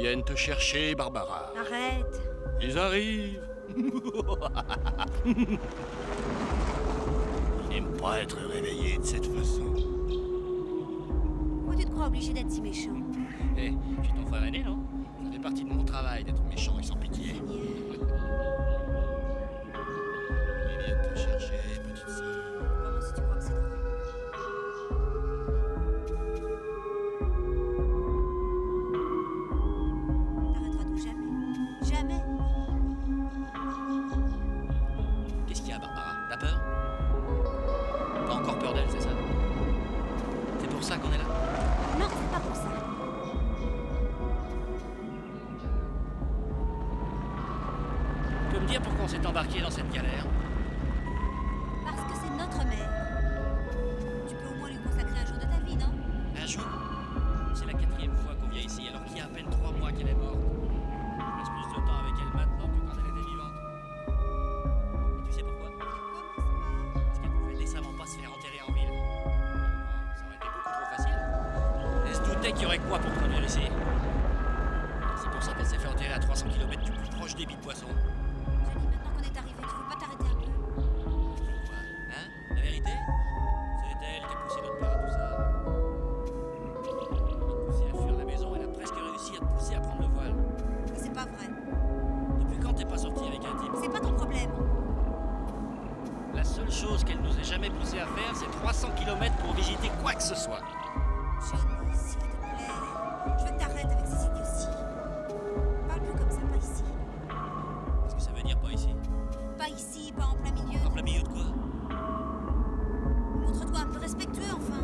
viennent te chercher, Barbara. Arrête. Ils arrivent. Ils n'aiment pas être réveillés de cette façon. Pourquoi tu te crois obligé d'être si méchant? Eh, je suis ton frère aîné, non? Ça fait partie de mon travail d'être méchant et sans pitié. Ils viennent te chercher, petite sœur. Comment si tu crois que c'est drôle? T'arrêteras tout jamais. Jamais. Qu'est-ce qu'il y a, Barbara? T'as peur? T'as encore peur d'elle, c'est ça? C'est pour ça qu'on est là? Non, c'est pas pour ça. Tu peux me dire pourquoi on s'est embarqué dans cette galère? Parce que c'est notre mère. Tu peux au moins lui consacrer un jour de ta vie, non? Un jour? C'est la 4e fois qu'on vient ici, alors qu'il y a à peine 3 mois qu'elle est morte. Je passe plus de temps avec elle maintenant que quand elle était vivante. Et tu sais pourquoi? Parce qu'elle pouvait décemment pas se faire enterrer en ville. Ça aurait été beaucoup trop facile. Elle se doutait qu'il y aurait quoi pour produire ici. C'est pour ça qu'elle s'est fait enterrer à 300 km du plus proche débit de poisson. Jenny, maintenant qu'on est arrivé, tu veux pas t'arrêter un peu? Pourquoi? Hein? La vérité? C'est elle qui a poussé notre père à tout ça. Elle a poussé à fuir la maison, elle a presque réussi à te pousser à prendre le voile. Mais c'est pas vrai. Depuis quand t'es pas sorti avec un type? C'est pas ton problème. La seule chose qu'elle nous ait jamais poussé à faire, c'est 300 km pour visiter quoi que ce soit. Johnny, s'il te plaît. Je veux que t'arrêtes avec ces idioties. Parle plus comme ça, pas ici. Qu'est-ce que ça veut dire pas ici? Pas ici, pas en plein milieu. En plein milieu de quoi? Montre-toi un peu respectueux, enfin.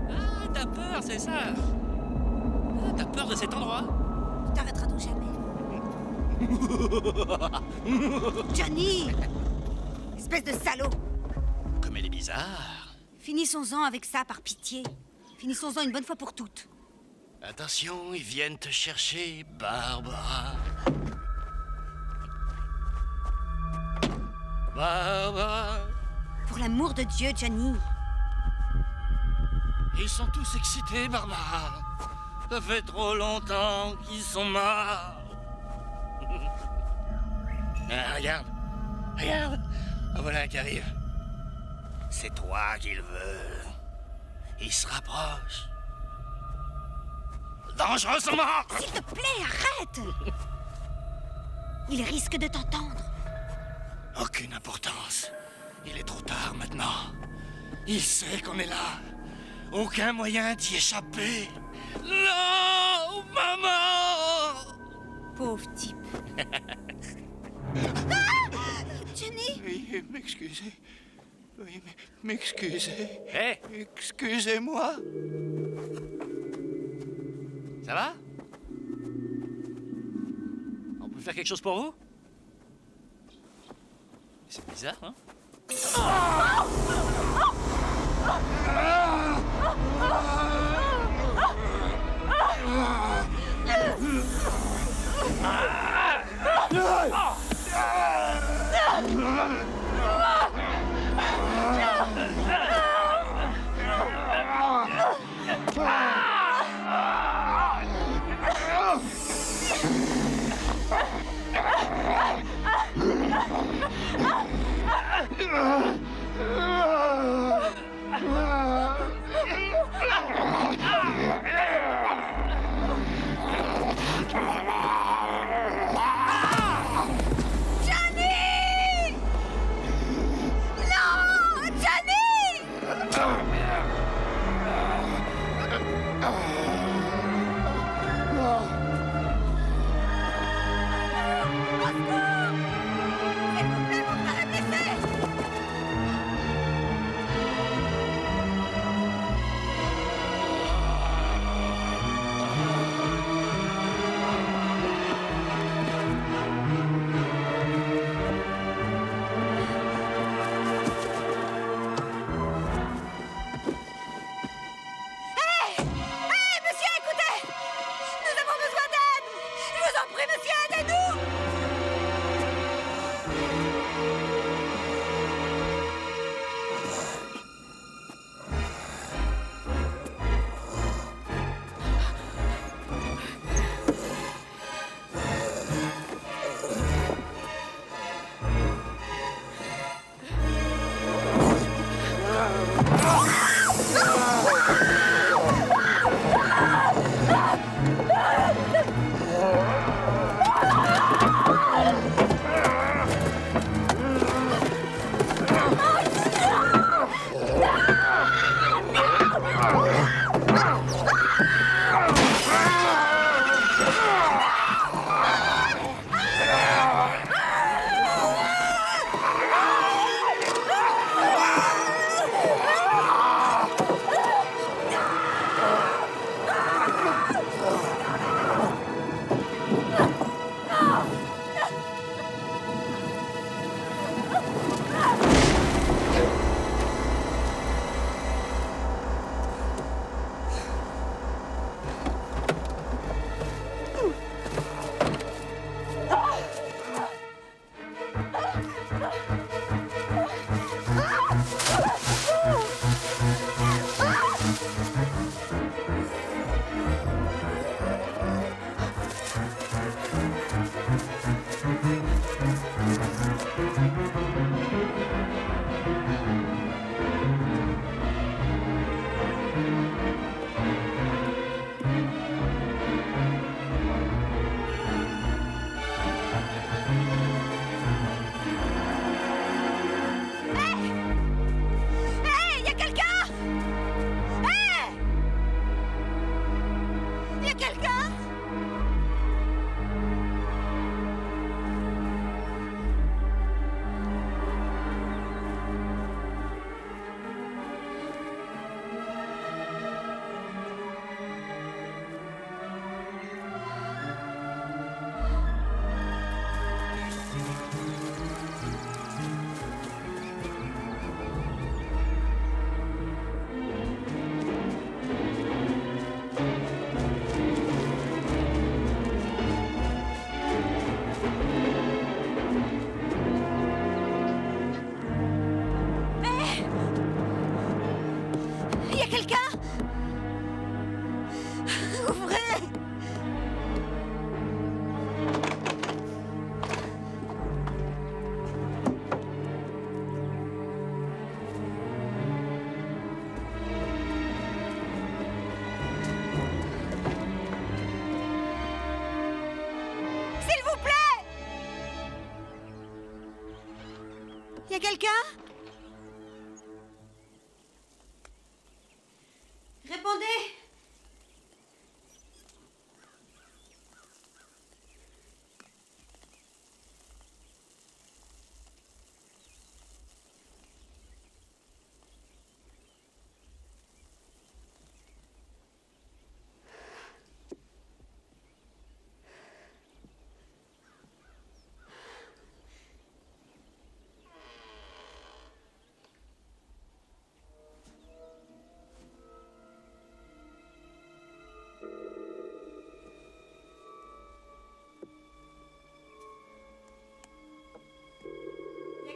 Ah, t'as peur, c'est ça? Ah, t'as peur de cet endroit? Tu t'arrêteras donc jamais. Johnny! Espèce de salaud! Comme elle est bizarre. Finissons-en avec ça, par pitié. Finissons-en une bonne fois pour toutes. Attention, ils viennent te chercher, Barbara. Barbara. Pour l'amour de Dieu, Johnny. Ils sont tous excités, Barbara. Ça fait trop longtemps qu'ils sont morts. Ah, regarde. Regarde. Ah, voilà qui arrive. C'est toi qu'il veut. Il se rapproche. Dangereusement. S'il te plaît, arrête! Il risque de t'entendre. Aucune importance. Il est trop tard maintenant. Il sait qu'on est là. Aucun moyen d'y échapper. Non, maman! Pauvre type. Johnny! Veuillez m'excuser. Veuillez m'excuser. Hé, Excusez-moi. ça va? On peut faire quelque chose pour vous? C'est bizarre, hein? a quelqu'un? Répondez!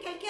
Quelqu'un?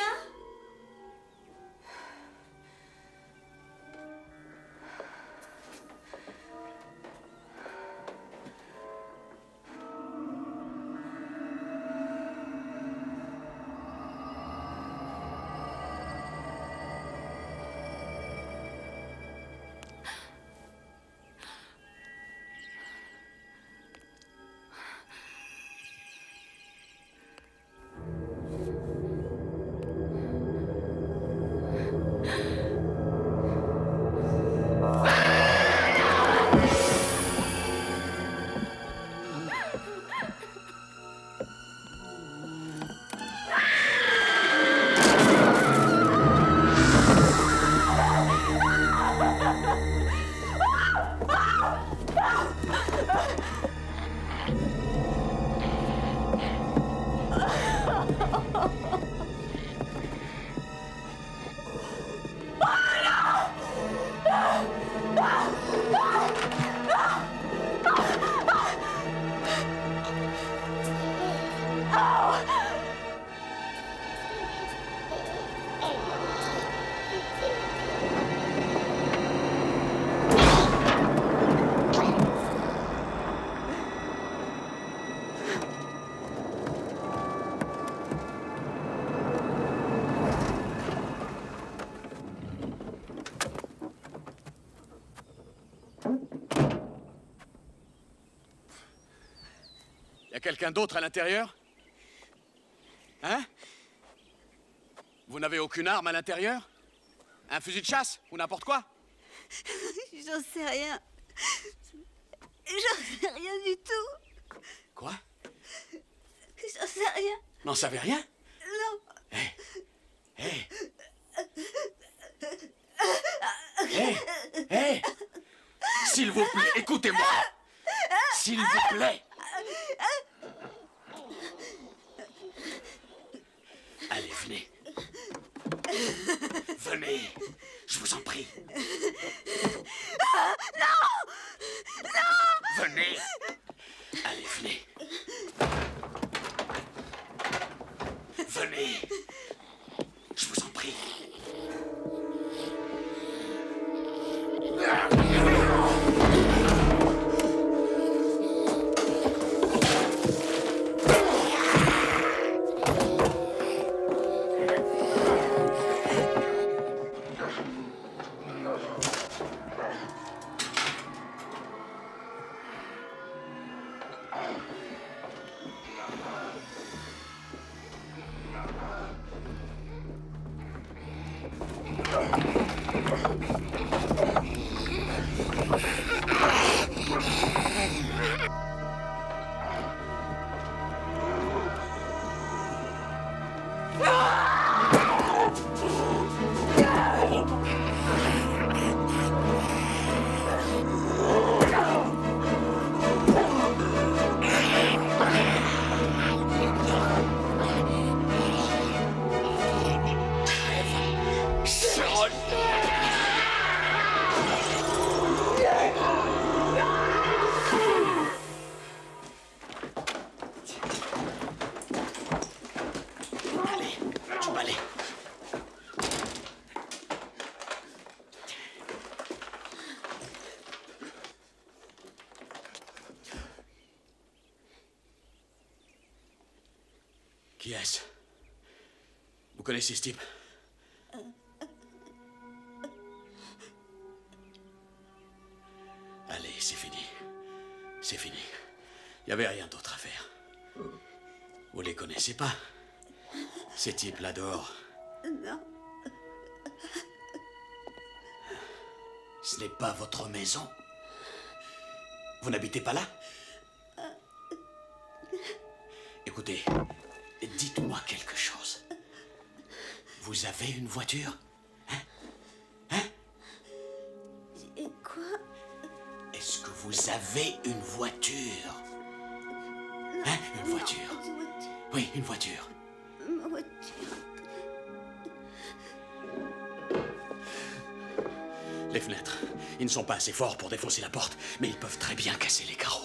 Y a quelqu'un d'autre à l'intérieur? Hein? Vous n'avez aucune arme à l'intérieur? Un fusil de chasse ou n'importe quoi? J'en sais rien. J'en sais rien du tout. Quoi? J'en sais rien. N'en savez rien? Non. Hé! Hé! Hé! S'il vous plaît, écoutez-moi! S'il vous plaît! Allez, venez. Venez, je vous en prie. Non! Non! Venez. Allez, venez. Venez. Je vous en prie. Qui est-ce? Vous connaissez ce type? Allez, c'est fini. C'est fini. Il n'y avait rien d'autre à faire. Vous les connaissez pas? Ces types là dehors, Non. Ce n'est pas votre maison. Vous n'habitez pas là? Écoutez, dites-moi quelque chose. Vous avez une voiture? Et quoi? Est-ce que vous avez une voiture? Une voiture? Une voiture. Oui, une voiture. Une voiture. Les fenêtres, ils ne sont pas assez forts pour défoncer la porte, mais ils peuvent très bien casser les carreaux.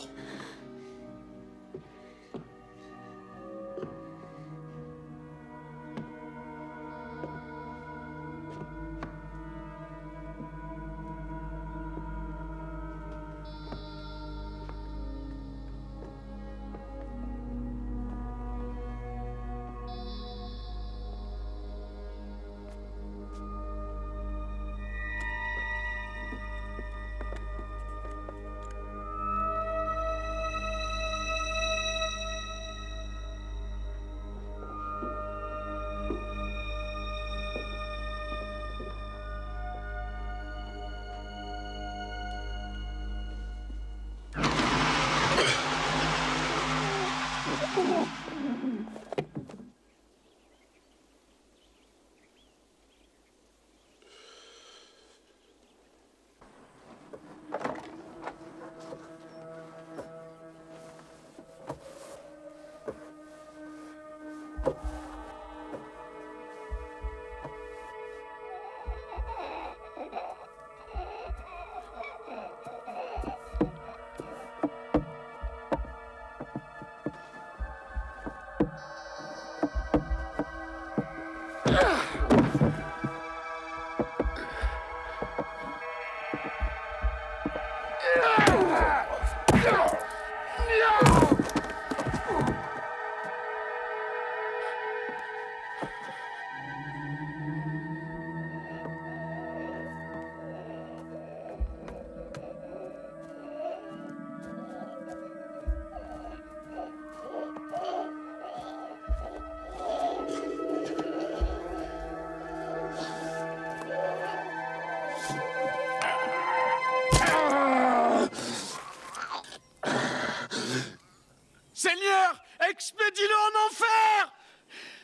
Seigneur, expédiez-le en enfer!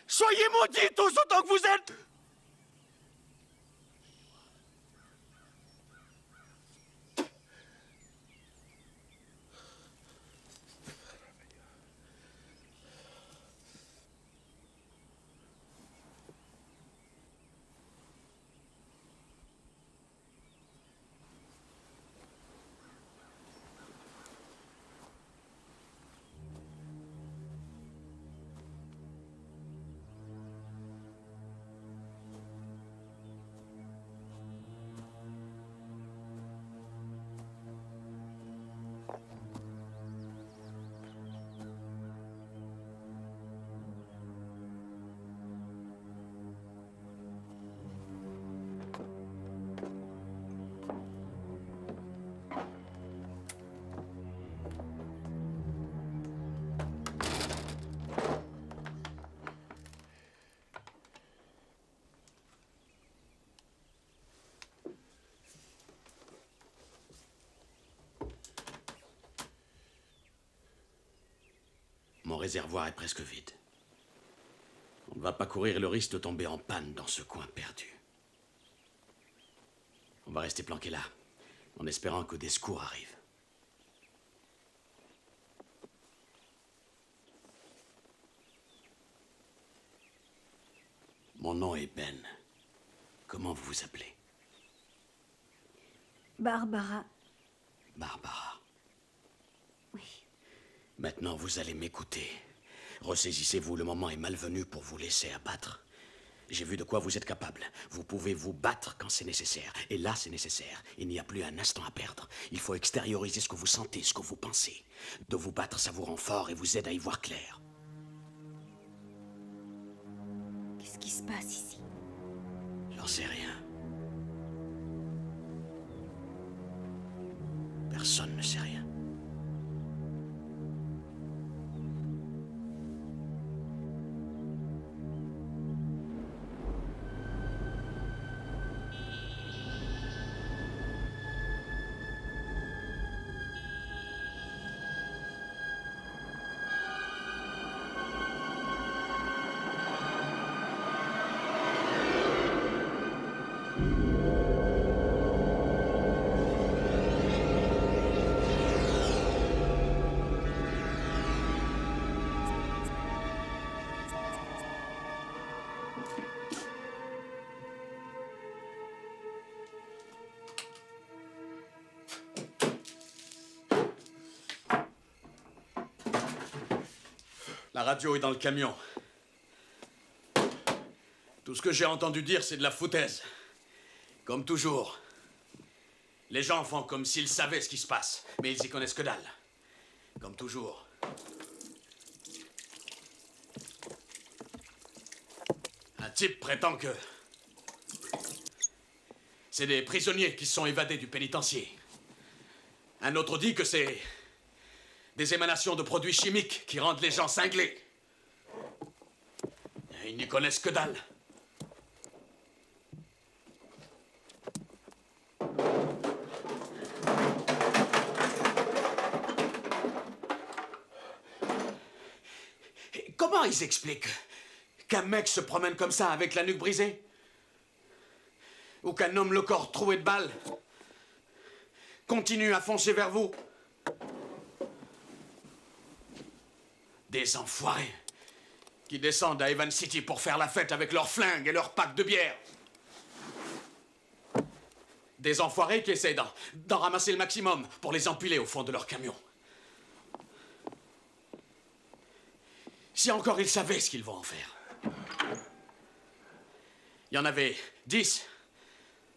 Soyez maudits tous autant que vous êtes! Mon réservoir est presque vide. On ne va pas courir le risque de tomber en panne dans ce coin perdu. On va rester planqué là, en espérant que des secours arrivent. Mon nom est Ben. Comment vous vous appelez? Barbara. Barbara. Oui. Maintenant, vous allez m'écouter. Ressaisissez-vous, le moment est malvenu pour vous laisser abattre. J'ai vu de quoi vous êtes capable. Vous pouvez vous battre quand c'est nécessaire. Et là, c'est nécessaire. Il n'y a plus un instant à perdre. Il faut extérioriser ce que vous sentez, ce que vous pensez. De vous battre, ça vous rend fort et vous aide à y voir clair. Qu'est-ce qui se passe ici? J'en sais rien. Personne ne sait rien. La radio est dans le camion. Tout ce que j'ai entendu dire, c'est de la foutaise. Comme toujours. Les gens font comme s'ils savaient ce qui se passe, mais ils y connaissent que dalle. Comme toujours. Un type prétend que c'est des prisonniers qui se sont évadés du pénitencier. Un autre dit que c'est des émanations de produits chimiques qui rendent les gens cinglés. Ils n'y connaissent que dalle. Et comment ils expliquent qu'un mec se promène comme ça avec la nuque brisée? Ou qu'un homme le corps troué de balles continue à foncer vers vous? Des enfoirés qui descendent à Evan City pour faire la fête avec leurs flingues et leurs packs de bière. Des enfoirés qui essaient d'en ramasser le maximum pour les empiler au fond de leur camion. Si encore ils savaient ce qu'ils vont en faire. Il y en avait 10,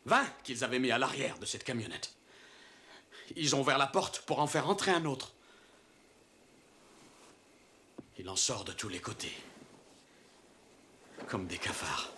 20 qu'ils avaient mis à l'arrière de cette camionnette. Ils ont ouvert la porte pour en faire entrer un autre. Il en sort de tous les côtés. Comme des cafards.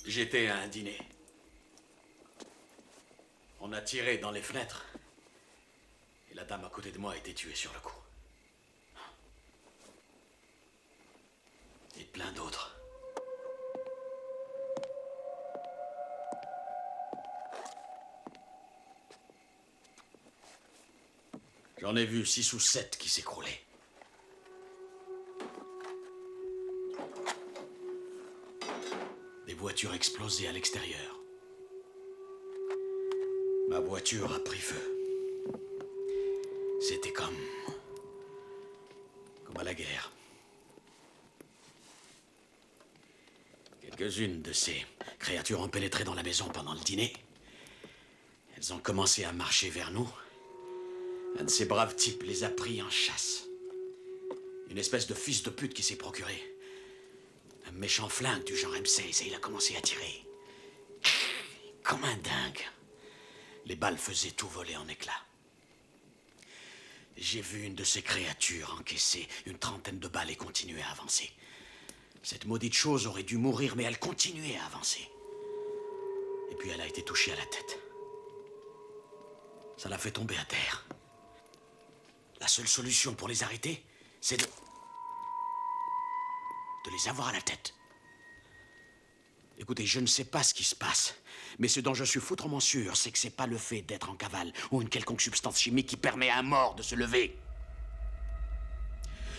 J'étais à un dîner. On a tiré dans les fenêtres. Et la dame à côté de moi a été tuée sur le coup. Et plein d'autres. J'en ai vu 6 ou 7 qui s'écroulaient. Des voitures explosées à l'extérieur. Ma voiture a pris feu. C'était comme à la guerre. Quelques-unes de ces créatures ont pénétré dans la maison pendant le dîner. Elles ont commencé à marcher vers nous. Un de ces braves types les a pris en chasse. Une espèce de fils de pute qui s'est procuré un méchant flingue du genre M16 et il a commencé à tirer. Comme un dingue. Les balles faisaient tout voler en éclats. J'ai vu une de ces créatures encaisser une trentaine de balles et continuer à avancer. Cette maudite chose aurait dû mourir, mais elle continuait à avancer. Et puis elle a été touchée à la tête. Ça l'a fait tomber à terre. La seule solution pour les arrêter, c'est de les avoir à la tête. Écoutez, je ne sais pas ce qui se passe, mais ce dont je suis foutrement sûr, c'est que c'est pas le fait d'être en cavale ou une quelconque substance chimique qui permet à un mort de se lever.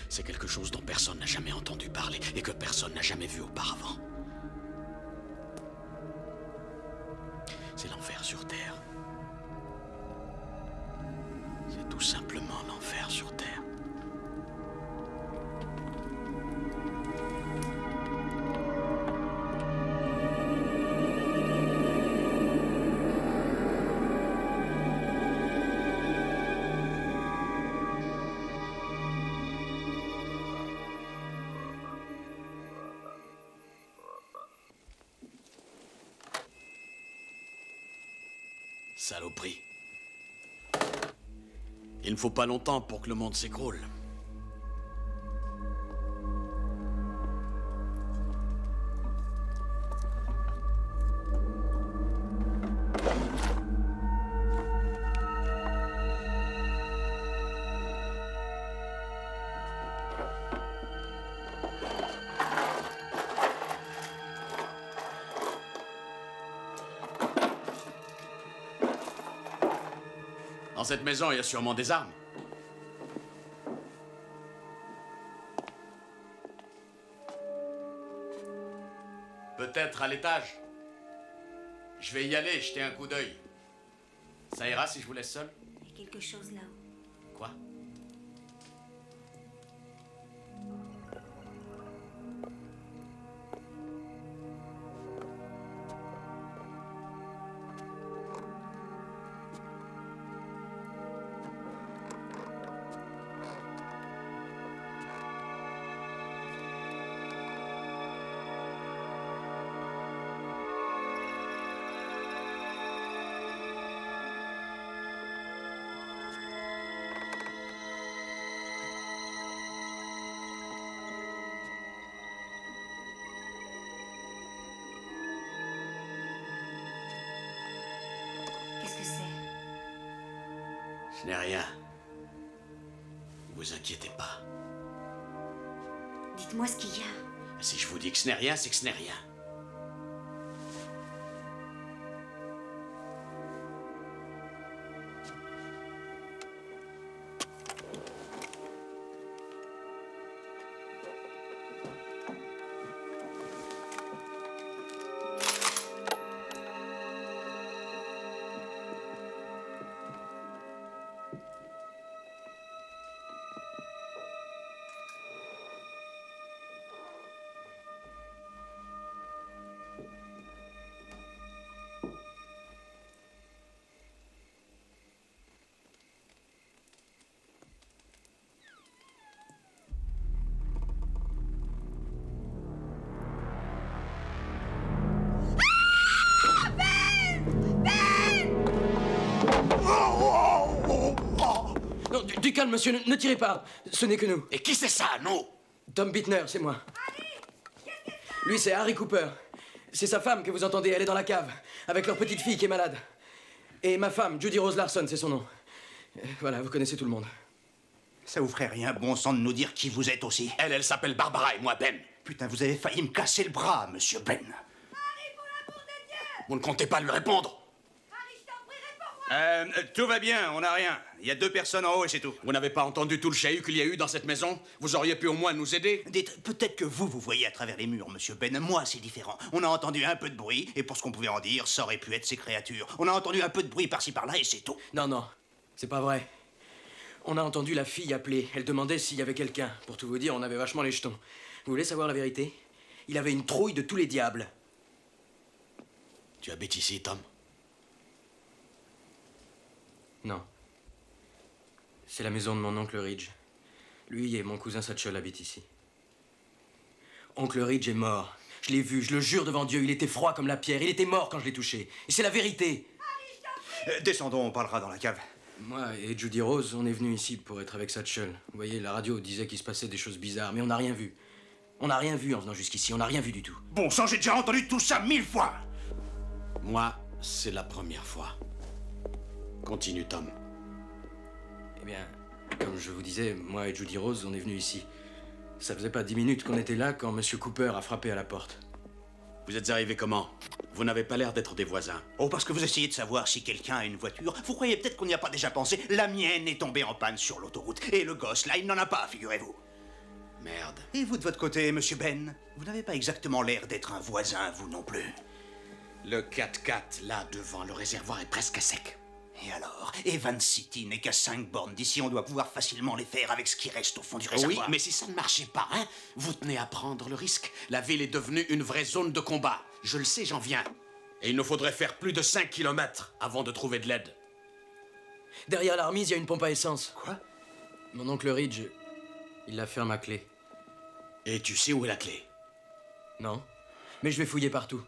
C'est quelque chose dont personne n'a jamais entendu parler et que personne n'a jamais vu auparavant. C'est l'enfer sur Terre. C'est tout simplement l'enfer sur Terre. Saloperie. Il ne faut pas longtemps pour que le monde s'écroule. Dans cette maison, il y a sûrement des armes. Peut-être à l'étage. Je vais y aller, jeter un coup d'œil. Ça ira si je vous laisse seul? Il y a quelque chose là-haut. Quoi? Qu'est-ce que c'est? Ce n'est rien. Vous inquiétez pas. Dites-moi ce qu'il y a. Si je vous dis que ce n'est rien, c'est que ce n'est rien. Non, du calme, monsieur, ne tirez pas. Ce n'est que nous. Et qui c'est ça, nous? Tom Bittner, c'est moi. Lui, c'est Harry Cooper. C'est sa femme que vous entendez, elle est dans la cave, avec leur petite fille qui est malade. Et ma femme, Judy Rose Larson, c'est son nom. Voilà, vous connaissez tout le monde. Ça vous ferait rien, bon sang, de nous dire qui vous êtes aussi? Elle s'appelle Barbara et moi Ben. Putain, vous avez failli me casser le bras, monsieur Ben. Vous ne comptez pas lui répondre? Tout va bien, on n'a rien. Il y a 2 personnes en haut et c'est tout. Vous n'avez pas entendu tout le chahut qu'il y a eu dans cette maison? Vous auriez pu au moins nous aider? Dites, peut-être que vous voyez à travers les murs, monsieur Ben. Moi, c'est différent. On a entendu un peu de bruit, et pour ce qu'on pouvait en dire, ça aurait pu être ces créatures. On a entendu un peu de bruit par-ci par-là, et c'est tout. Non, non, c'est pas vrai. On a entendu la fille appeler. Elle demandait s'il y avait quelqu'un. Pour tout vous dire, on avait vachement les jetons. Vous voulez savoir la vérité? Il avait une trouille de tous les diables. Tu habites ici, Tom? Non. C'est la maison de mon oncle Ridge. Lui et mon cousin Satchel habitent ici. Oncle Ridge est mort. Je l'ai vu, je le jure devant Dieu, il était froid comme la pierre. Il était mort quand je l'ai touché. Et c'est la vérité. Descendons, on parlera dans la cave. Moi et Judy Rose, on est venus ici pour être avec Satchel. Vous voyez, la radio disait qu'il se passait des choses bizarres, mais on n'a rien vu. On n'a rien vu en venant jusqu'ici, on n'a rien vu du tout. Bon sang, j'ai déjà entendu tout ça 1000 fois. Moi, c'est la première fois. Continue, Tom. Eh bien, comme je vous disais, moi et Judy Rose, on est venus ici. Ça faisait pas 10 minutes qu'on était là quand Monsieur Cooper a frappé à la porte. Vous êtes arrivés comment? Vous n'avez pas l'air d'être des voisins. Oh, parce que vous essayez de savoir si quelqu'un a une voiture. Vous croyez peut-être qu'on n'y a pas déjà pensé. La mienne est tombée en panne sur l'autoroute. Et le gosse, là, il n'en a pas, figurez-vous. Merde. Et vous, de votre côté, monsieur Ben, vous n'avez pas exactement l'air d'être un voisin, vous non plus. Le 4x4, là, devant le réservoir, est presque à sec. Et alors, Evan City n'est qu'à 5 bornes d'ici, on doit pouvoir facilement les faire avec ce qui reste au fond du Oui, réservoir. mais si ça ne marchait pas, hein, vous tenez à prendre le risque. La ville est devenue une vraie zone de combat. Je le sais, j'en viens. Et il nous faudrait faire plus de 5 kilomètres avant de trouver de l'aide. Derrière la remise, il y a une pompe à essence. Quoi? Mon oncle Ridge, il la ferme à clé. Et tu sais où est la clé? Non, mais je vais fouiller partout.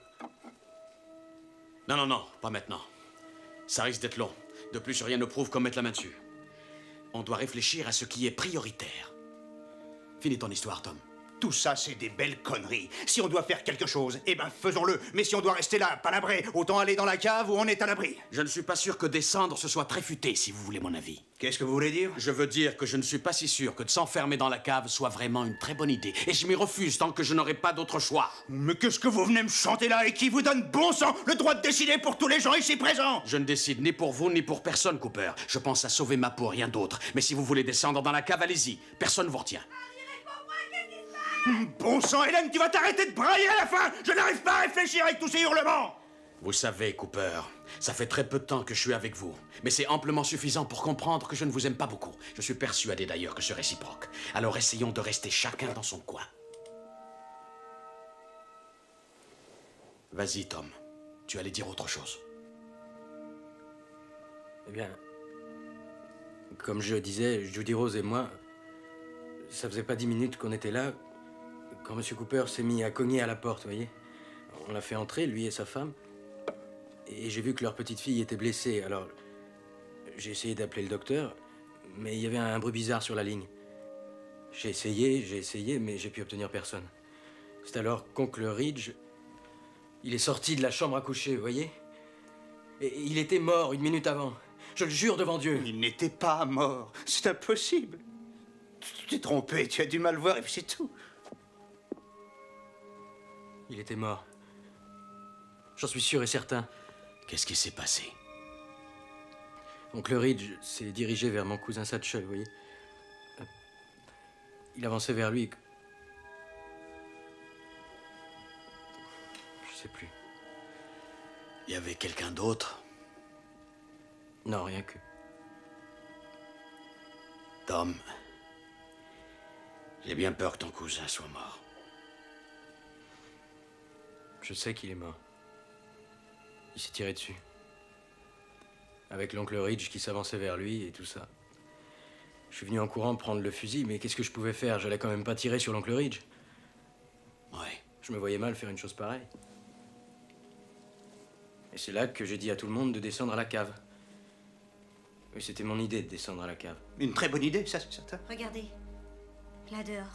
Non, pas maintenant. Ça risque d'être long. De plus, rien ne prouve qu'on mette la main dessus. On doit réfléchir à ce qui est prioritaire. Finis ton histoire, Tom. Tout ça, c'est des belles conneries. Si on doit faire quelque chose, eh ben faisons-le. Mais si on doit rester là, palabré, autant aller dans la cave où on est à l'abri. Je ne suis pas sûr que descendre ce soit très futé, si vous voulez mon avis. Qu'est-ce que vous voulez dire? Je veux dire que je ne suis pas si sûr que de s'enfermer dans la cave soit vraiment une très bonne idée. Et je m'y refuse tant que je n'aurai pas d'autre choix. Mais qu'est-ce que vous venez me chanter là et qui vous donne bon sang le droit de décider pour tous les gens ici présents? Je ne décide ni pour vous ni pour personne, Cooper. Je pense à sauver ma peau, rien d'autre. Mais si vous voulez descendre dans la cave, allez-y. Personne ne vous retient. Bon sang, Hélène, tu vas t'arrêter de brailler à la fin! Je n'arrive pas à réfléchir avec tous ces hurlements! Vous savez, Cooper, ça fait très peu de temps que je suis avec vous. Mais c'est amplement suffisant pour comprendre que je ne vous aime pas beaucoup. Je suis persuadé d'ailleurs que c'est réciproque. Alors essayons de rester chacun dans son coin. Vas-y, Tom. Tu allais dire autre chose. Eh bien, comme je disais, Judy Rose et moi, ça faisait pas 10 minutes qu'on était là, quand M. Cooper s'est mis à cogner à la porte, vous voyez. On l'a fait entrer, lui et sa femme, et j'ai vu que leur petite fille était blessée, alors j'ai essayé d'appeler le docteur, mais il y avait un bruit bizarre sur la ligne. J'ai essayé, mais j'ai pu obtenir personne. C'est alors qu'oncle Ridge, il est sorti de la chambre à coucher, vous voyez. Et il était mort 1 minute avant. Je le jure devant Dieu. Il n'était pas mort. C'est impossible. Tu t'es trompé, tu as du mal voir et puis c'est tout. Il était mort. J'en suis sûr et certain. Qu'est-ce qui s'est passé? Oncle Ridge s'est dirigé vers mon cousin Satchel, vous voyez. Il avançait vers lui. Je sais plus. Il y avait quelqu'un d'autre? Non, rien que. Tom, j'ai bien peur que ton cousin soit mort. Je sais qu'il est mort. Il s'est tiré dessus. Avec l'oncle Ridge qui s'avançait vers lui et tout ça. Je suis venu en courant prendre le fusil, mais qu'est-ce que je pouvais faire? J'allais quand même pas tirer sur l'oncle Ridge. Ouais. Je me voyais mal faire une chose pareille. Et c'est là que j'ai dit à tout le monde de descendre à la cave. Oui, c'était mon idée de descendre à la cave. Une très bonne idée, ça c'est certain. Regardez, là dehors.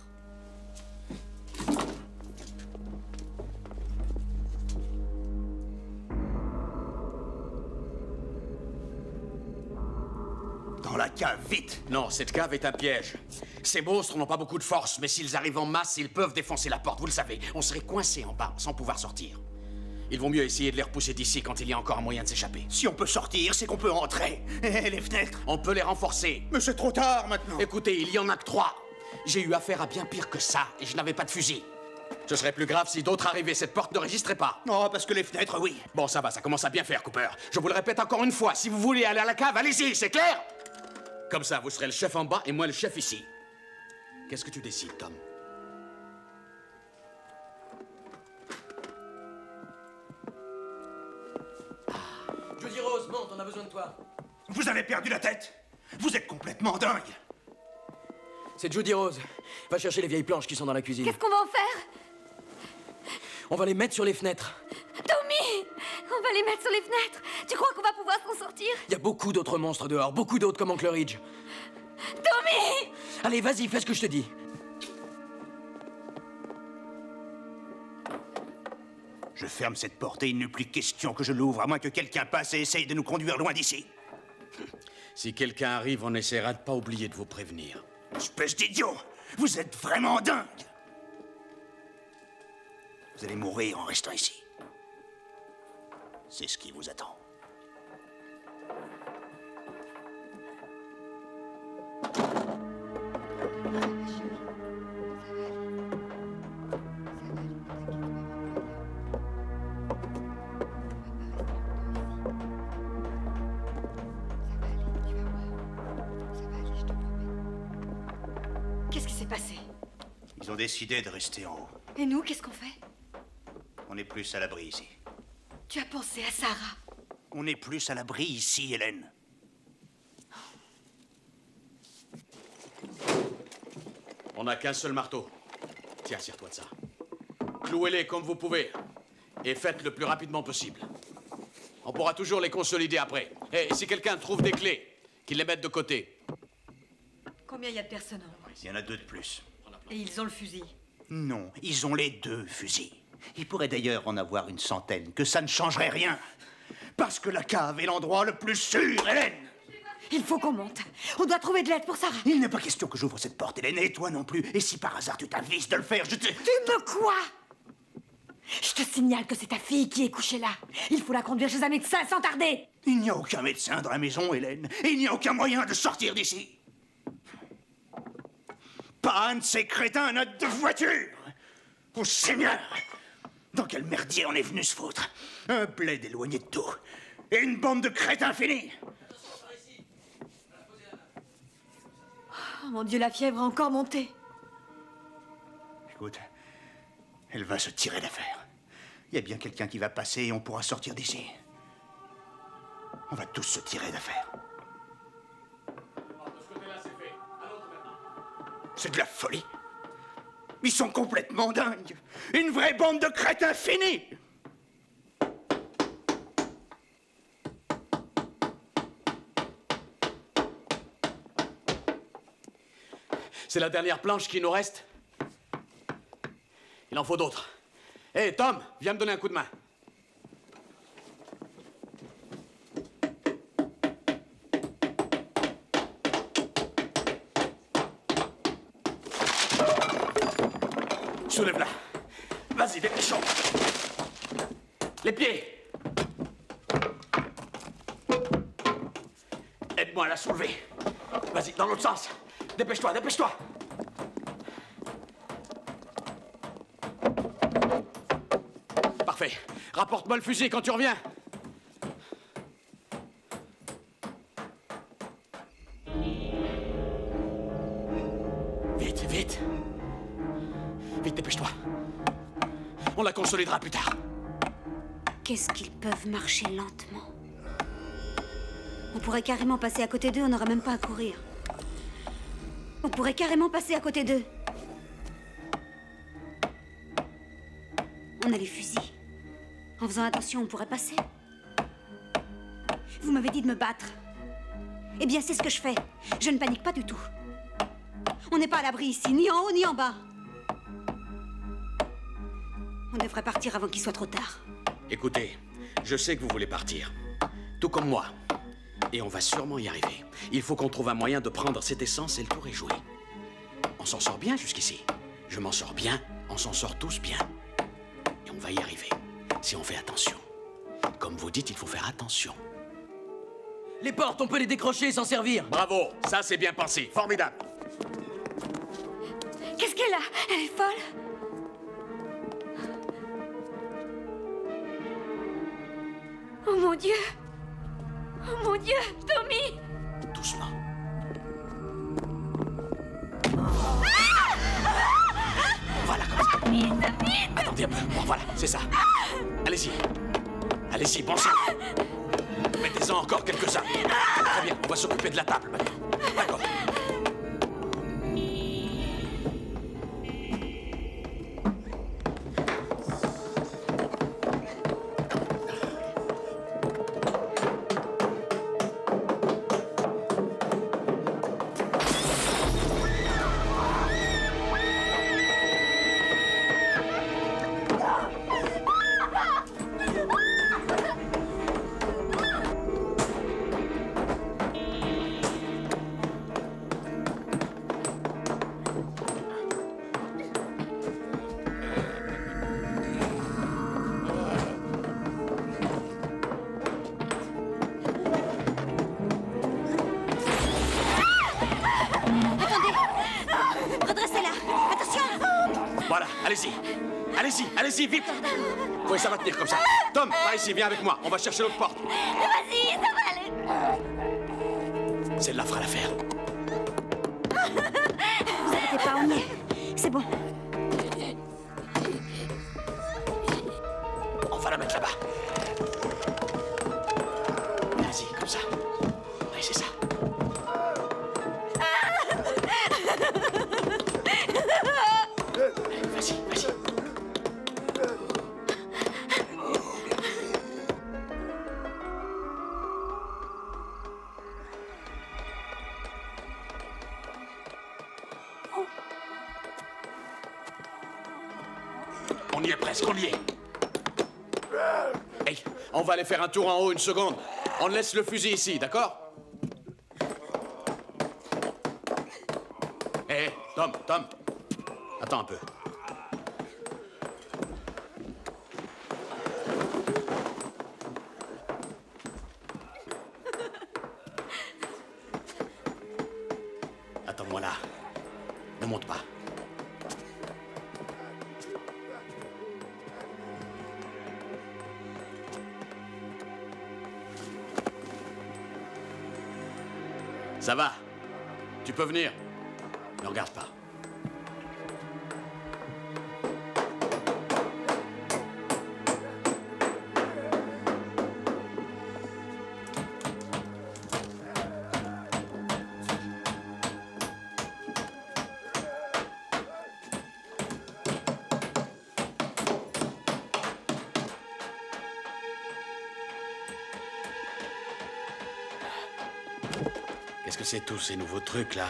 Dans la cave, vite! Non, cette cave est un piège. Ces monstres n'ont pas beaucoup de force, mais s'ils arrivent en masse, ils peuvent défoncer la porte, vous le savez. On serait coincés en bas, sans pouvoir sortir. Il vaut mieux essayer de les repousser d'ici quand il y a encore un moyen de s'échapper. Si on peut sortir, c'est qu'on peut entrer. Et les fenêtres? On peut les renforcer. Mais c'est trop tard maintenant. Écoutez, il y en a que 3. J'ai eu affaire à bien pire que ça, et je n'avais pas de fusil. Ce serait plus grave si d'autres arrivaient, cette porte ne résisterait pas. Non, parce que les fenêtres, oui. Bon, ça va, ça commence à bien faire, Cooper. Je vous le répète encore une fois, si vous voulez aller à la cave, allez-y, c'est clair? Comme ça, vous serez le chef en bas et moi le chef ici. Qu'est-ce que tu décides, Tom? Judy Rose, monte, on a besoin de toi. Vous avez perdu la tête? Vous êtes complètement dingue. C'est Judy Rose. Va chercher les vieilles planches qui sont dans la cuisine. Qu'est-ce qu'on va en faire? On va les mettre sur les fenêtres. Tommy! On va les mettre sur les fenêtres. Tu crois qu'on va pouvoir s'en sortir? Il y a beaucoup d'autres monstres dehors, beaucoup d'autres comme Oncle Ridge. Tommy! Allez, vas-y, fais ce que je te dis. Je ferme cette porte et il n'est plus question que je l'ouvre, à moins que quelqu'un passe et essaye de nous conduire loin d'ici. Si quelqu'un arrive, on essaiera de pas oublier de vous prévenir. Espèce d'idiot! Vous êtes vraiment dingue! Vous allez mourir en restant ici. C'est ce qui vous attend. Qu'est-ce qui s'est passé? Ils ont décidé de rester en haut. Et nous, qu'est-ce qu'on fait? On est plus à l'abri ici. Tu as pensé à Sarah? On est plus à l'abri ici, Hélène. On n'a qu'un seul marteau. Tiens, sers-toi de ça. Clouez-les comme vous pouvez. Et faites le plus rapidement possible. On pourra toujours les consolider après. Et si quelqu'un trouve des clés, qu'il les mette de côté. Combien il y a de personnes? Il y en a 2 de plus. Et ils ont le fusil. Non, ils ont les 2 fusils. Il pourrait d'ailleurs en avoir une centaine, que ça ne changerait rien. Parce que la cave est l'endroit le plus sûr, Hélène. Il faut qu'on monte. On doit trouver de l'aide pour Sarah. Il n'est pas question que j'ouvre cette porte, Hélène, et toi non plus. Et si par hasard tu t'avises de le faire, je te... Tu me quoi? Je te signale que c'est ta fille qui est couchée là. Il faut la conduire chez un médecin sans tarder. Il n'y a aucun médecin dans la maison, Hélène. Et il n'y a aucun moyen de sortir d'ici. Pas un de ces crétins n'a de voiture. Oh Seigneur! Dans quel merdier on est venu se foutre? Un bled éloigné de tout. Et une bande de crétins finis. Oh mon Dieu, la fièvre a encore monté. Écoute, elle va se tirer d'affaire. Il y a bien quelqu'un qui va passer et on pourra sortir d'ici. On va tous se tirer d'affaire. C'est de la folie. Ils sont complètement dingues. Une vraie bande de crétins finis. C'est la dernière planche qui nous reste. Il en faut d'autres. Hé, Tom, viens me donner un coup de main. Soulève-la. Vas-y, dépêchons. Les pieds. Aide-moi à la soulever. Vas-y, dans l'autre sens. Dépêche-toi, dépêche-toi. Parfait. Rapporte-moi le fusil quand tu reviens. Vite, vite. Vite, dépêche-toi. On la consolidera plus tard. Qu'est-ce qu'ils peuvent marcher lentement? On pourrait carrément passer à côté d'eux, on n'aura même pas à courir. On pourrait carrément passer à côté d'eux. On a les fusils. En faisant attention, on pourrait passer. Vous m'avez dit de me battre. Eh bien, c'est ce que je fais. Je ne panique pas du tout. On n'est pas à l'abri ici, ni en haut, ni en bas. On devrait partir avant qu'il soit trop tard. Écoutez, je sais que vous voulez partir. Tout comme moi. Et on va sûrement y arriver. Il faut qu'on trouve un moyen de prendre cette essence et le tour est joué. On s'en sort bien jusqu'ici. Je m'en sors bien, on s'en sort tous bien. Et on va y arriver, si on fait attention. Comme vous dites, il faut faire attention. Les portes, on peut les décrocher et s'en servir. Bravo, ça c'est bien pensé. Formidable. Qu'est-ce qu'elle a? Elle est folle. Oh mon Dieu! Oh mon Dieu, Tommy! Doucement. Voilà, comme ça. Attendez un peu. Bon, voilà, c'est ça. Allez-y. Allez-y, bon sang. Mettez-en encore quelques-uns. Très bien, on va s'occuper de la table maintenant. D'accord. Allez-y. Allez-y, allez-y, vite. Oui, ça va tenir comme ça. Tom, par ici, viens avec moi. On va chercher l'autre porte. Vas-y, ça va aller. Celle-là fera l'affaire. Vous inquiétez pas, on y est. C'est bon. On va la mettre là-bas. Vas-y, comme ça. Oui, c'est ça. Vas-y, vas-y. On y est presque, on y est. Hey, on va aller faire un tour en haut une seconde. On laisse le fusil ici, d'accord? Hé, Tom, attends un peu. Attends-moi là. Ne monte pas. Ça va? Tu peux venir? Ne regarde pas. Qu'est-ce que c'est tous ces nouveaux trucs là?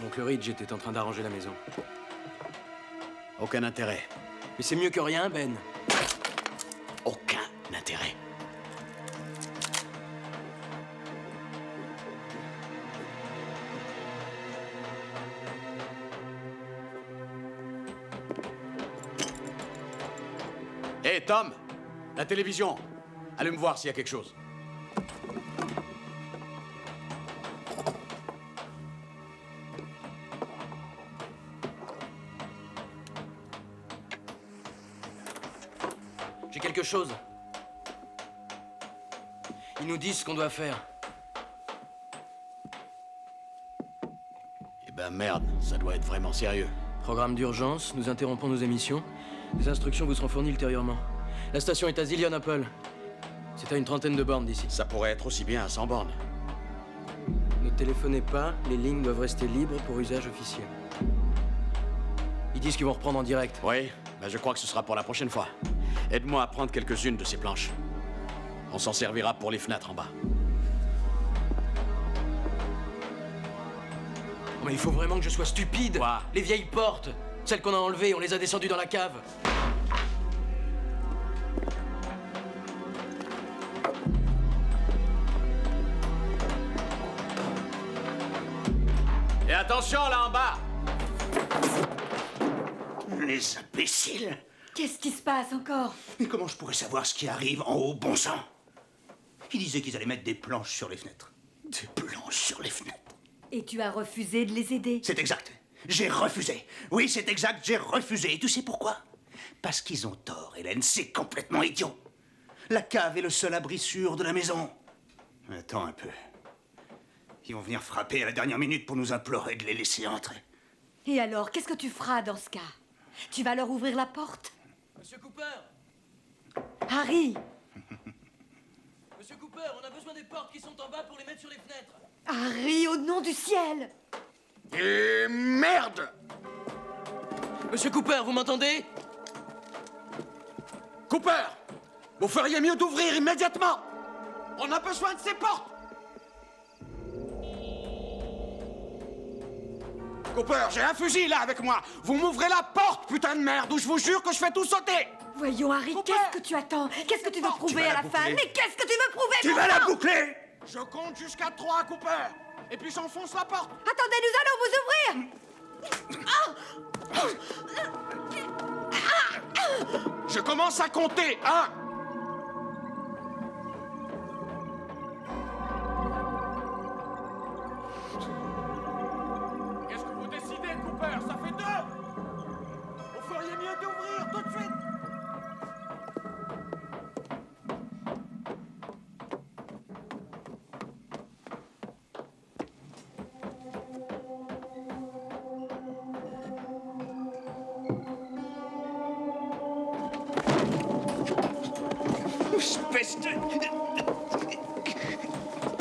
Oncle Ridge était en train d'arranger la maison. Aucun intérêt. Mais c'est mieux que rien, Ben. Aucun intérêt. Hé, Tom! La télévision! Allez me voir s'il y a quelque chose. J'ai quelque chose. Ils nous disent ce qu'on doit faire. Eh ben merde, ça doit être vraiment sérieux. Programme d'urgence, nous interrompons nos émissions. Les instructions vous seront fournies ultérieurement. La station est à Zillionople. C'est à une 30aine de bornes d'ici. Ça pourrait être aussi bien à 100 bornes. Ne téléphonez pas, les lignes doivent rester libres pour usage officiel. Ils disent qu'ils vont reprendre en direct. Oui, ben je crois que ce sera pour la prochaine fois. Aide-moi à prendre quelques-unes de ces planches. On s'en servira pour les fenêtres en bas. Oh, mais il faut vraiment que je sois stupide. Quoi? Les vieilles portes, celles qu'on a enlevées, on les a descendues dans la cave. Et attention là en bas! Les imbéciles! Qu'est-ce qui se passe encore? Mais comment je pourrais savoir ce qui arrive en haut, bon sang? Ils disaient qu'ils allaient mettre des planches sur les fenêtres. Des planches sur les fenêtres? Et tu as refusé de les aider? C'est exact. J'ai refusé. Oui, c'est exact, j'ai refusé. Et tu sais pourquoi? Parce qu'ils ont tort, Hélène. C'est complètement idiot. La cave est le seul abri sûr de la maison. Attends un peu. Ils vont venir frapper à la dernière minute pour nous implorer de les laisser entrer. Et alors, qu'est-ce que tu feras dans ce cas? Tu vas leur ouvrir la porte? Monsieur Cooper! Harry! Monsieur Cooper, on a besoin des portes qui sont en bas pour les mettre sur les fenêtres. Harry, au nom du ciel! Et merde! Monsieur Cooper, vous m'entendez? Cooper! Vous feriez mieux d'ouvrir immédiatement! On a besoin de ces portes! Cooper, j'ai un fusil là avec moi! Vous m'ouvrez la porte, putain de merde, ou je vous jure que je fais tout sauter! Voyons, Harry, Cooper! qu'est-ce que tu attends? Qu'est-ce que tu veux prouver vas à la la fin? boucler. Mais qu'est-ce que tu veux prouver? Tu vas la boucler! Je compte jusqu'à 3, Cooper! Et puis j'enfonce la porte! Attendez, nous allons vous ouvrir! Je commence à compter! 1! Qu'est-ce que vous décidez, Cooper? Ça fait 2! Vous feriez mieux d'ouvrir tout de suite! Espèce de...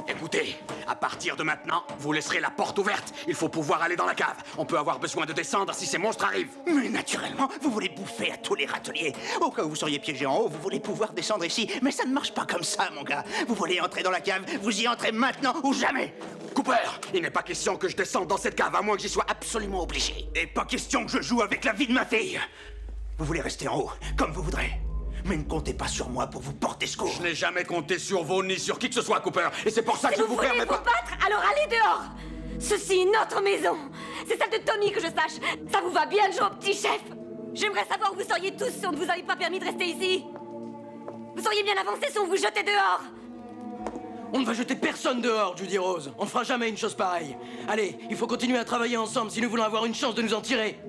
Écoutez, à partir de maintenant, vous laisserez la porte ouverte. Il faut pouvoir aller dans la cave. On peut avoir besoin de descendre si ces monstres arrivent. Mais naturellement, vous voulez bouffer à tous les râteliers. Au cas où vous seriez piégé en haut, vous voulez pouvoir descendre ici. Mais ça ne marche pas comme ça, mon gars. Vous voulez entrer dans la cave, vous y entrez maintenant ou jamais. Cooper, il n'est pas question que je descende dans cette cave, à moins que j'y sois absolument obligé. Et pas question que je joue avec la vie de ma fille. Vous voulez rester en haut, comme vous voudrez. Mais ne comptez pas sur moi pour vous porter secours. Je n'ai jamais compté sur vous, ni sur qui que ce soit, Cooper. Et c'est pour ça que je vous permets pas... vous battre, alors allez dehors. Ceci est notre maison. C'est celle de Tommy, que je sache. Ça vous va bien de jouer au petit chef? J'aimerais savoir où vous seriez tous si on ne vous avait pas permis de rester ici. Vous seriez bien avancé si on vous jetait dehors. On ne va jeter personne dehors, Judy Rose. On ne fera jamais une chose pareille. Allez, il faut continuer à travailler ensemble si nous voulons avoir une chance de nous en tirer.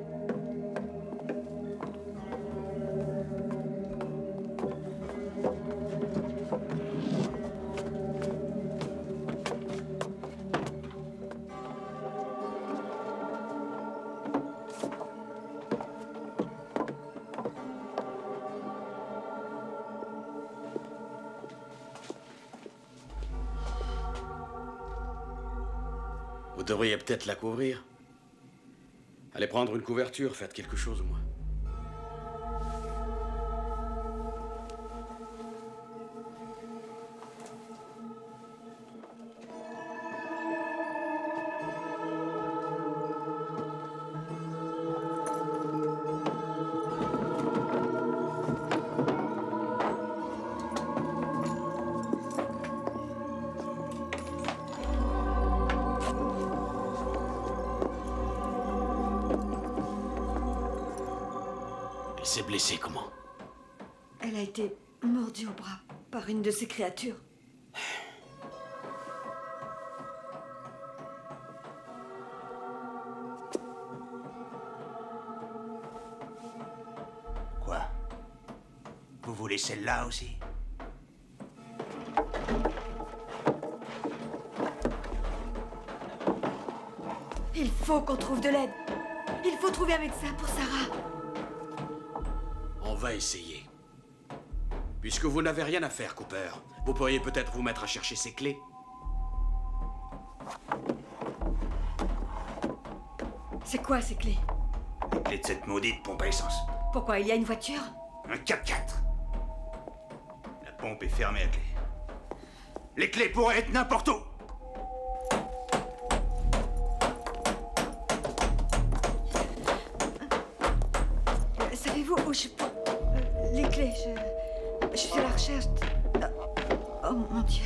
Vous devriez peut-être la couvrir. Allez prendre une couverture, faites quelque chose au moins. Elle s'est blessée comment? Elle a été mordue au bras par une de ces créatures. Quoi? Vous voulez celle-là aussi? Il faut qu'on trouve de l'aide. Il faut trouver un médecin pour Sarah. On va essayer. Puisque vous n'avez rien à faire, Cooper, vous pourriez peut-être vous mettre à chercher ces clés. C'est quoi ces clés? Les clés de cette maudite pompe à essence. Pourquoi, il y a une voiture? Un 4x4. La pompe est fermée à clé. Les clés pourraient être n'importe où. Savez-vous où je prends les clés? Je suis à la recherche. Oh mon Dieu.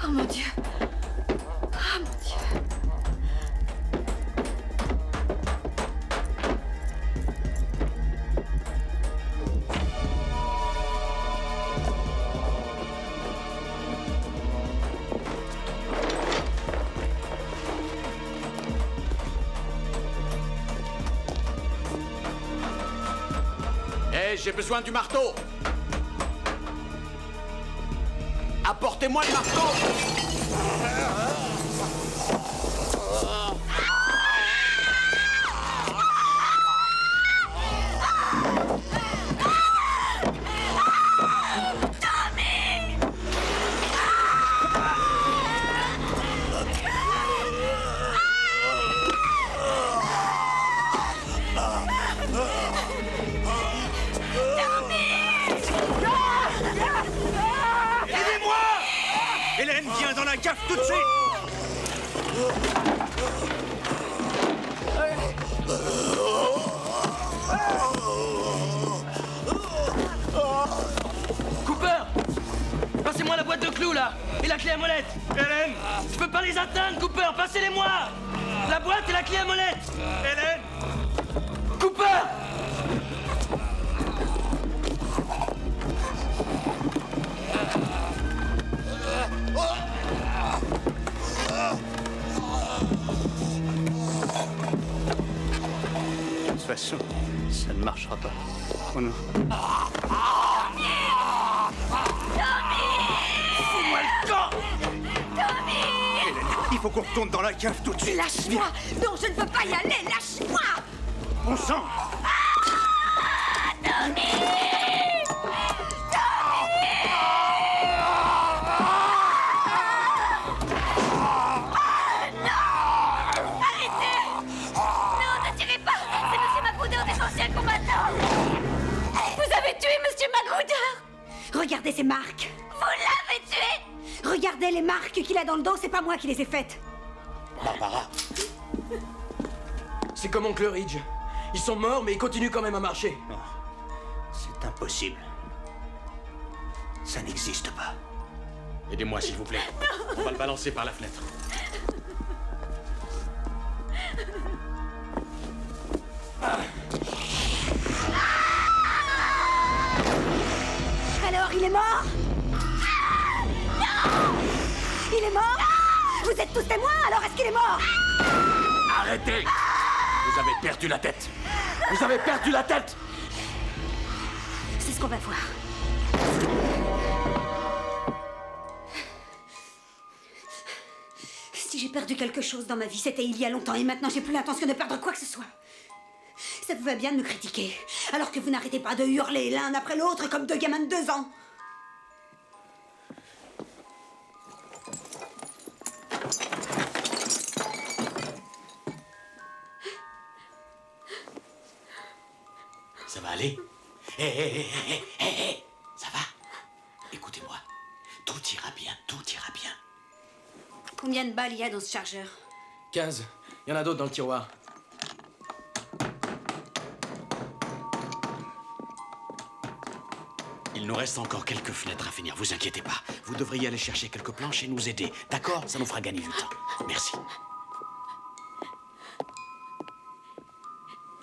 Oh mon Dieu. Oh mon Dieu. J'ai besoin du marteau. Apportez-moi le marteau. Hélène, viens dans la cave tout de suite! Cooper! Passez-moi la boîte de clous, là! Et la clé à molette! Hélène! Je peux pas les atteindre, Cooper! Passez-les-moi! La boîte et la clé à molette! Hélène! Cooper! De toute façon, ça ne marchera pas. Oh non. Fous-moi le camp! Hélène, il faut qu'on retourne dans la cave tout de suite. Lâche-moi! Non, je ne peux pas y aller! Lâche-moi! Bon sang! Regardez ces marques. Vous l'avez tué! Regardez les marques qu'il a dans le dos, c'est pas moi qui les ai faites. Barbara. C'est comme Oncle Ridge. Ils sont morts, mais ils continuent quand même à marcher. Non, c'est impossible. Ça n'existe pas. Aidez-moi, s'il vous plaît. On va le balancer par la fenêtre. Alors, il est mort? Non! Il est mort? Vous êtes tous témoins, alors est-ce qu'il est mort? Arrêtez! Vous avez perdu la tête! Vous avez perdu la tête! C'est ce qu'on va voir. Si j'ai perdu quelque chose dans ma vie, c'était il y a longtemps et maintenant j'ai plus l'intention de perdre quoi que ce soit. Ça vous va bien de me critiquer, alors que vous n'arrêtez pas de hurler l'un après l'autre comme deux gamins de 2 ans. Ça va aller? Hé, ça va? Écoutez-moi. Tout ira bien, tout ira bien. Combien de balles il y a dans ce chargeur? 15. Il y en a d'autres dans le tiroir. Il nous reste encore quelques fenêtres à finir, vous inquiétez pas. Vous devriez aller chercher quelques planches et nous aider. D'accord? Ça nous fera gagner du temps. Merci.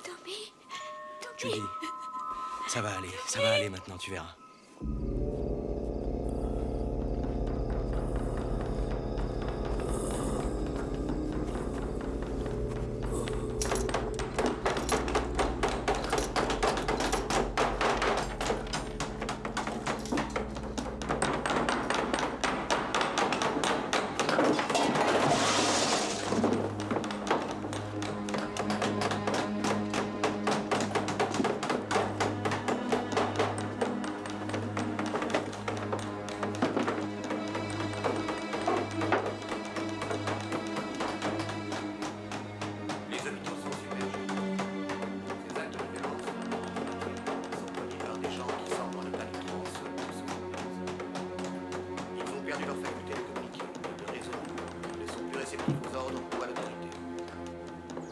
Tommy. Judy, ça va aller maintenant, tu verras.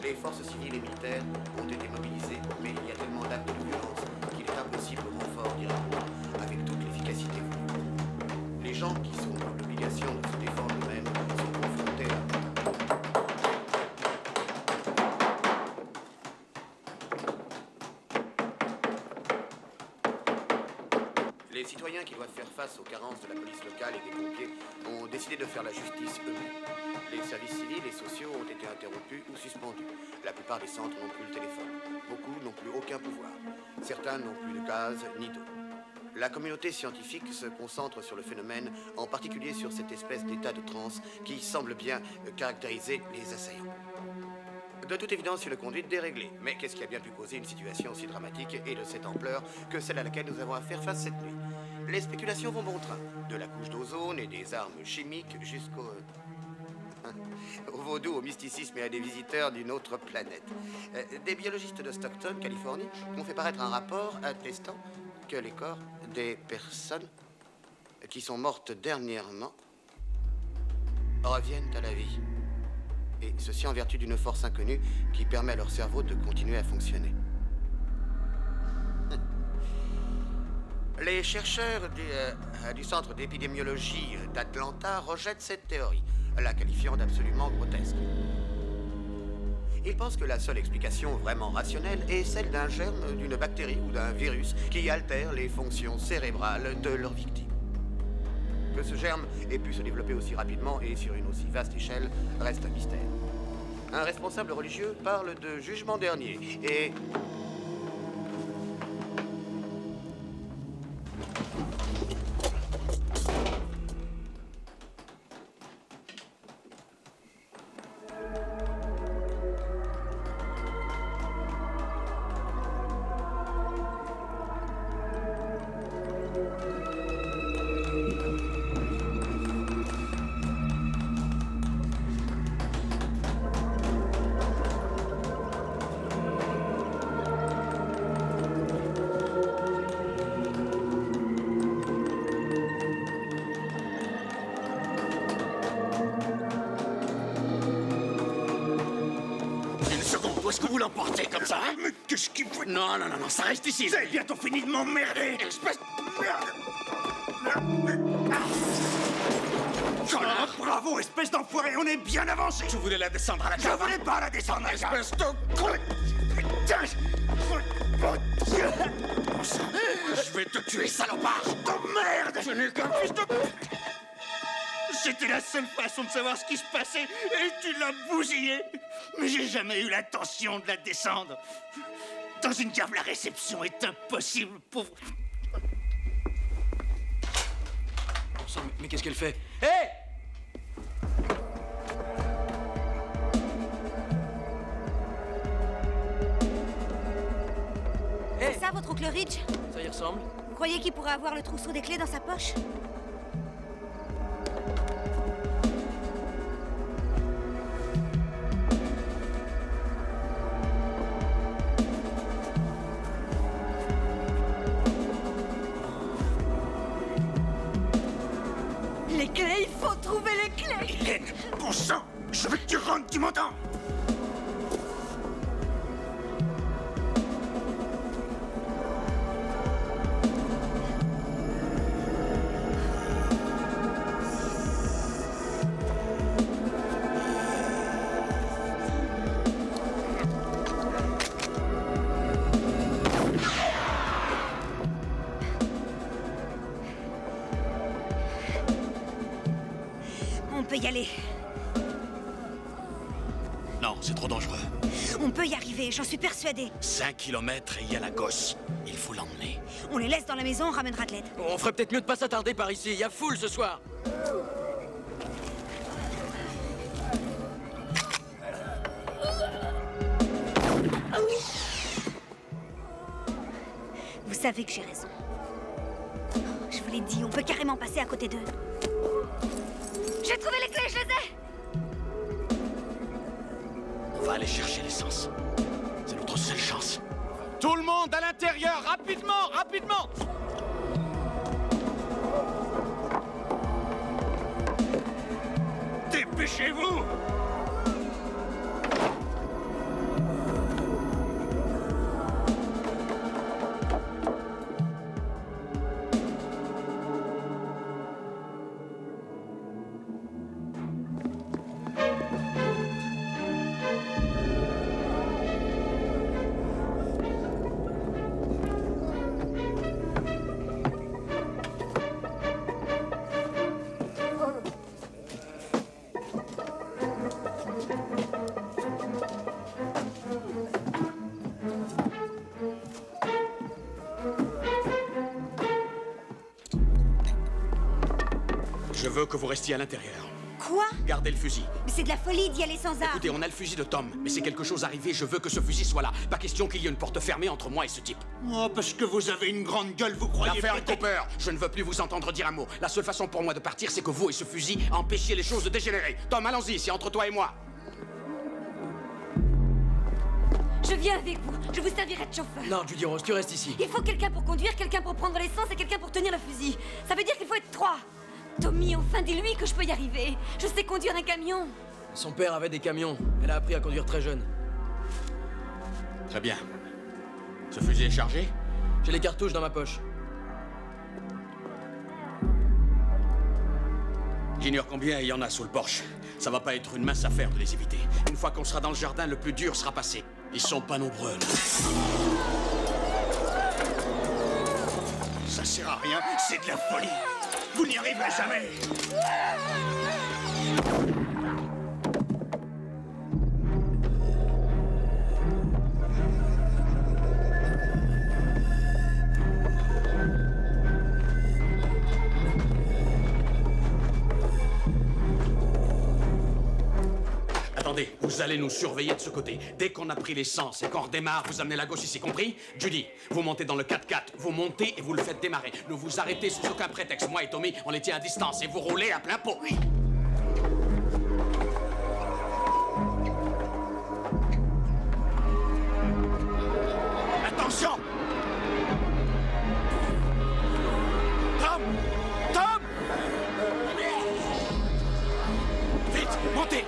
Les forces civiles et militaires ont été mobilisées, mais il y a tellement d'actes de violence qu'il est impossible au renfort d'y répondre avec toute l'efficacité voulue. Les gens qui sont dans l'obligation de se défendre eux-mêmes sont confrontés à... Les citoyens qui doivent faire face aux carences de la police locale et des pompiers ont décidé de faire la justice eux-mêmes. Les services civils et sociaux ont été interrompus ou suspendus. La plupart des centres n'ont plus le téléphone. Beaucoup n'ont plus aucun pouvoir. Certains n'ont plus de gaz ni d'eau. La communauté scientifique se concentre sur le phénomène, en particulier sur cette espèce d'état de transe qui semble bien caractériser les assaillants. De toute évidence, une conduite déréglée. Mais qu'est-ce qui a bien pu causer une situation aussi dramatique et de cette ampleur que celle à laquelle nous avons à faire face cette nuit? Les spéculations vont bon train. De la couche d'ozone et des armes chimiques jusqu'au vaudou, au mysticisme et à des visiteurs d'une autre planète. Des biologistes de Stockton, Californie, ont fait paraître un rapport attestant que les corps des personnes qui sont mortes dernièrement reviennent à la vie. Et ceci en vertu d'une force inconnue qui permet à leur cerveau de continuer à fonctionner. Les chercheurs du centre d'épidémiologie d'Atlanta rejettent cette théorie, la qualifiant d'absolument grotesque. Ils pensent que la seule explication vraiment rationnelle est celle d'un germe, d'une bactérie ou d'un virus qui altère les fonctions cérébrales de leurs victimes. Que ce germe ait pu se développer aussi rapidement et sur une aussi vaste échelle reste un mystère. Un responsable religieux parle de jugement dernier et... Où est-ce que vous l'emportez comme ça, hein? Mais qu'est-ce qui vous... Non, non, non, non, ça reste ici. Vous avez bientôt fini de m'emmerder. Espèce... Connard, bravo, espèce d'enfoiré, on est bien avancé. Je voulais la descendre à la Je cave. voulais pas la descendre à la cave. Espèce de... Putain, Je vais te tuer, salopard. merde. Je n'ai qu'un fils de... C'était la seule façon de savoir ce qui se passait et tu l'as bousillé. Mais j'ai jamais eu l'intention de la descendre. Dans une cave, la réception est impossible, pauvre... Mais qu'est-ce qu'elle fait? Hé! C'est ça votre oncle Ridge? Ça y ressemble? Vous croyez qu'il pourrait avoir le trousseau des clés dans sa poche? Les clés, il faut trouver les clés. Hélène, bon sang, je veux que tu rentres, tu m'entends? On peut y aller. Non, c'est trop dangereux. On peut y arriver, j'en suis persuadée. 5 kilomètres et il y a la gosse. Il faut l'emmener. On les laisse dans la maison, on ramènera de l'aide. On ferait peut-être mieux de pas s'attarder par ici. Il y a foule ce soir. Vous savez que j'ai raison. Je vous l'ai dit, on peut carrément passer à côté d'eux. J'ai trouvé les clés, je les ai! On va aller chercher l'essence. C'est notre seule chance. Tout le monde à l'intérieur, rapidement, rapidement! Dépêchez-vous! Je veux que vous restiez à l'intérieur. Quoi? Gardez le fusil. Mais c'est de la folie d'y aller sans armes. Écoutez, on a le fusil de Tom, mais c'est quelque chose arrivé, je veux que ce fusil soit là. Pas question qu'il y ait une porte fermée entre moi et ce type. Oh, parce que vous avez une grande gueule, vous croyez L'affaire peut-être... Cooper, je ne veux plus vous entendre dire un mot. La seule façon pour moi de partir, c'est que vous et ce fusil empêchiez les choses de dégénérer. Tom, allons-y, c'est entre toi et moi. Je viens avec vous. Je vous servirai de chauffeur. Non, Judy Rose, tu restes ici. Il faut quelqu'un pour conduire, quelqu'un pour prendre l'essence et quelqu'un pour tenir le fusil. Ça veut dire qu'il faut être 3. Tommy, enfin, dis-lui que je peux y arriver. Je sais conduire un camion. Son père avait des camions. Elle a appris à conduire très jeune. Très bien. Ce fusil est chargé? J'ai les cartouches dans ma poche. J'ignore combien il y en a sous le porche. Ça va pas être une mince affaire de les éviter. Une fois qu'on sera dans le jardin, le plus dur sera passé. Ils sont pas nombreux, là. Ça sert à rien, c'est de la folie. Vous n'y arriverez jamais. Attendez, vous allez nous surveiller de ce côté. Dès qu'on a pris l'essence et qu'on redémarre, vous amenez la gauche ici, compris? Judy, vous montez dans le 4x4, vous montez et vous le faites démarrer. Ne vous arrêtez sous aucun prétexte. Moi et Tommy, on les tient à distance et vous roulez à plein pot. Oui. Attention! Tom! Tom! Vite, montez!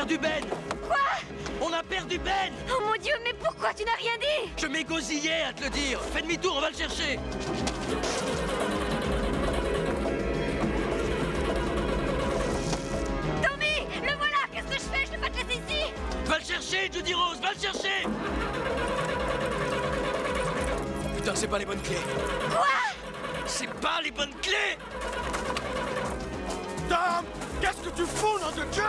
perdu Ben! Quoi? On a perdu Ben! Oh mon Dieu, mais pourquoi tu n'as rien dit? Je m'égosillais à te le dire! Fais demi-tour, on va le chercher! Tommy! Le voilà! Qu'est-ce que je fais? Je ne peux pas te laisser ici! Va le chercher, Judy Rose, va le chercher! Putain, c'est pas les bonnes clés! Quoi? C'est pas les bonnes clés! Tom! Qu'est-ce que tu fous, nom de Dieu?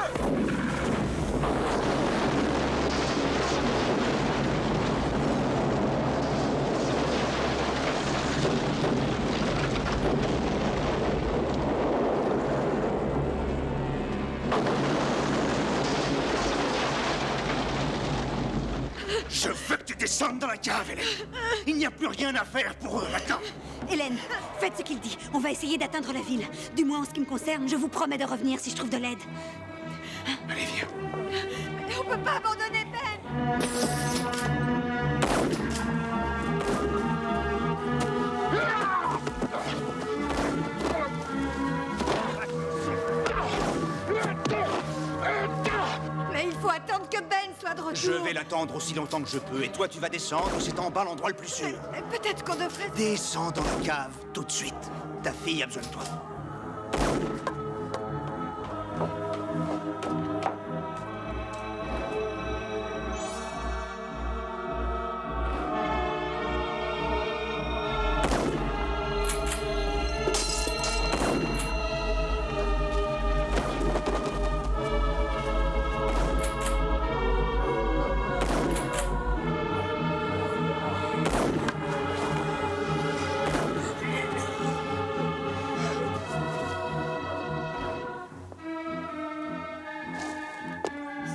Je veux que tu descendes dans la cave, Hélène. Il n'y a plus rien à faire pour eux maintenant. Hélène, faites ce qu'il dit. On va essayer d'atteindre la ville. Du moins en ce qui me concerne, je vous promets de revenir si je trouve de l'aide. Allez, viens. On peut pas abandonner Ben! Mais il faut attendre que Ben soit de retour. Je vais l'attendre aussi longtemps que je peux. Et toi, tu vas descendre. C'est en bas l'endroit le plus sûr. Peut-être qu'on devrait... Descends dans la cave tout de suite. Ta fille a besoin de toi.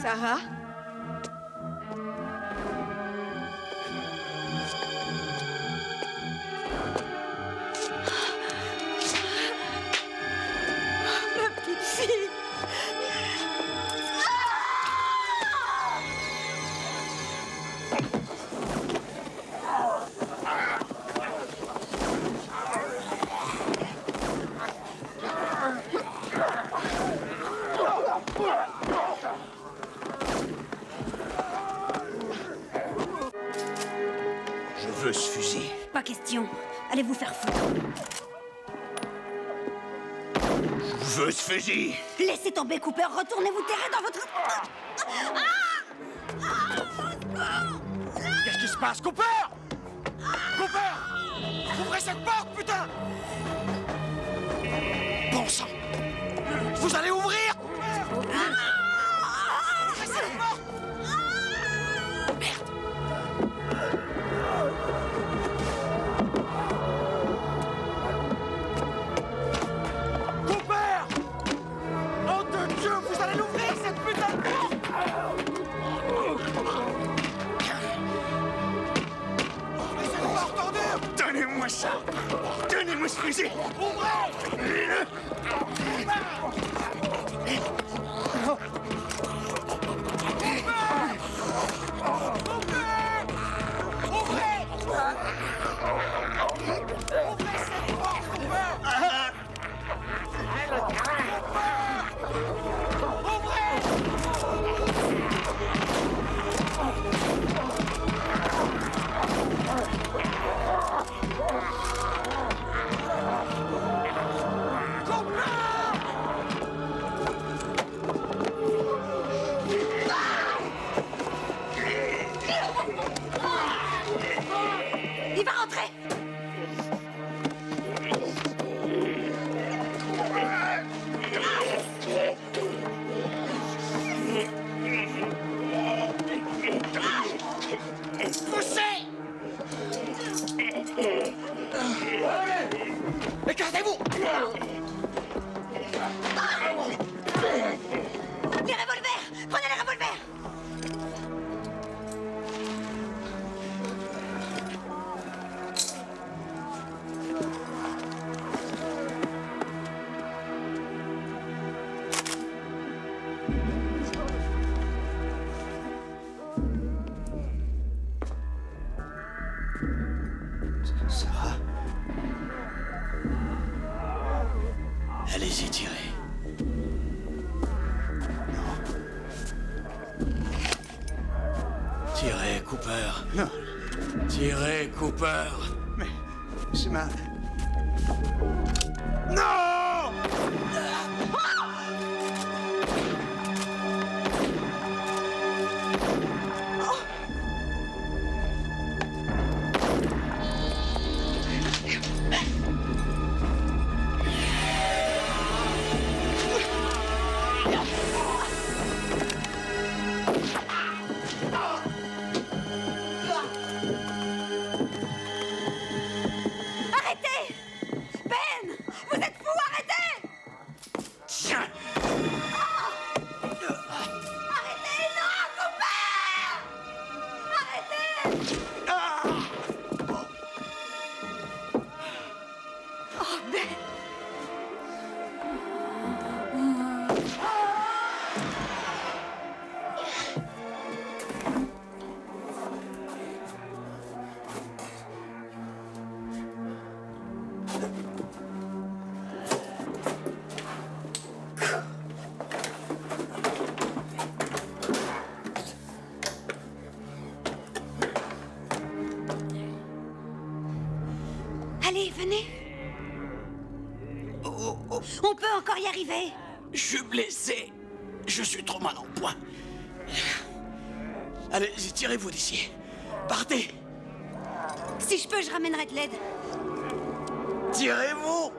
Sarah? Ma petite fille! Je veux ce fusil. Pas question. Allez vous faire foutre. Je veux ce fusil. Laissez tomber, Cooper. Retournez vous terrer dans votre... Qu'est-ce qui se passe, Cooper? Cooper! Ouvrez cette porte, putain! Bon sang! Vous allez ouvrir? Ouvrez cette porte! Merde! Cooper! Nom de Dieu, vous allez l'ouvrir, cette putain de porte! Ouvrez cette porte, ordure! Donnez-moi ça. Donnez-moi ce fusil. Ouvrez! Il va rentrer! Poussez! Écartez-vous! Les revolvers! Prenez les revolvers! Sarah. Allez-y, tirez. Cooper. Non, Tirez, Cooper. mais c'est ma... Non! Arrêtez! Ben! Vous êtes fou, arrêtez! Tiens! Arrêtez, non, Cooper! Arrêtez! Oh, Ben! Allez, venez. On peut encore y arriver. Je suis blessé. Je suis trop mal en point. Allez, tirez-vous d'ici. Partez. Si je peux, je ramènerai de l'aide. Tirez-vous.